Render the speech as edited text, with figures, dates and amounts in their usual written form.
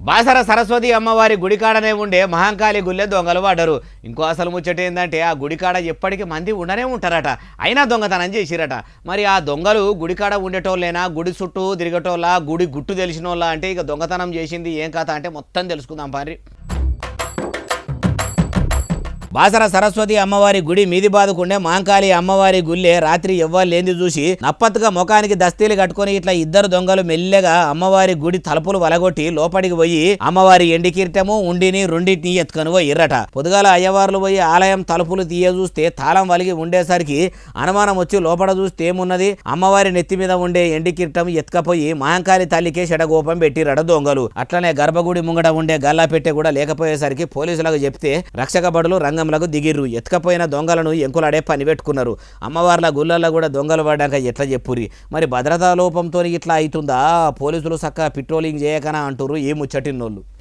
బాసర సరస్వతి అమ్మవారి గుడికాడనే ఉండే మహంకాళి గుళ్ళే దొంగలు పడ్డరు. ఇంకో అసలు ముచ్చట ఏంటంటే ఆ గుడికాడ ఎప్పటికీ మంది ఉండనే ఉంటారట, అయినా దొంగతనం చేసిరట. మరి ఆ దొంగలు గుడికాడ ఉండేటోళ్ళేనా, గుడి చుట్టూ తిరిగేటోళ్ళ, గుడి గుట్టు తెలిసినోళ్ళ అంటే ఇక దొంగతనం చేసింది ఏం కథ అంటే మొత్తం తెలుసుకుందాం పారి. బాసర సరస్వతి అమ్మవారి గుడి మీది బాదుకుండే మహంకాళి అమ్మవారి గుళ్ళే రాత్రి ఎవ్వలేంది చూసి నప్పత్తుగా ముఖానికి దస్తీలు కట్టుకొని ఇట్లా ఇద్దరు దొంగలు మెల్లగా అమ్మవారి గుడి తలుపులు వలగొట్టి లోపలికి పోయి అమ్మవారి ఎండి కిరీటము ఉండిని రెండింటిని ఎత్తుకొని పోయిర్రట. పొద్దుగాల అయ్యవార్లు పోయి ఆలయం తలుపులు తీయ చూస్తే తాళం వలిగి ఉండేసరికి అనుమానం వచ్చి లోపల చూస్తే ఏమున్నది, అమ్మవారి నెత్తి మీద ఉండే ఎండి కిరీటం ఎత్తుకపోయి మహంకాళి తల్లికే షడగోపం పెట్టిరట దొంగలు. అట్లనే గర్భగుడి ముంగట ఉండే గల్లా పెట్టె కూడా లేకపోయేసరికి పోలీసులకు చెప్తే రక్షక బడులు రంగంలకు దిగిర్రు. ఎత్తుకపోయిన దొంగలను ఎంకులాడే పని పెట్టుకున్నారు. అమ్మవార్ల గుళ్ళల్లో కూడా దొంగలు పడ్డాక ఎట్లా చెప్పురి. మరి భద్రతా లోపంతో ఇట్లా అవుతుందా, పోలీసులు చక్కగా పెట్రోలింగ్ చేయకనా అంటుర్రు ఈ ముచ్చటిన్నోళ్ళు.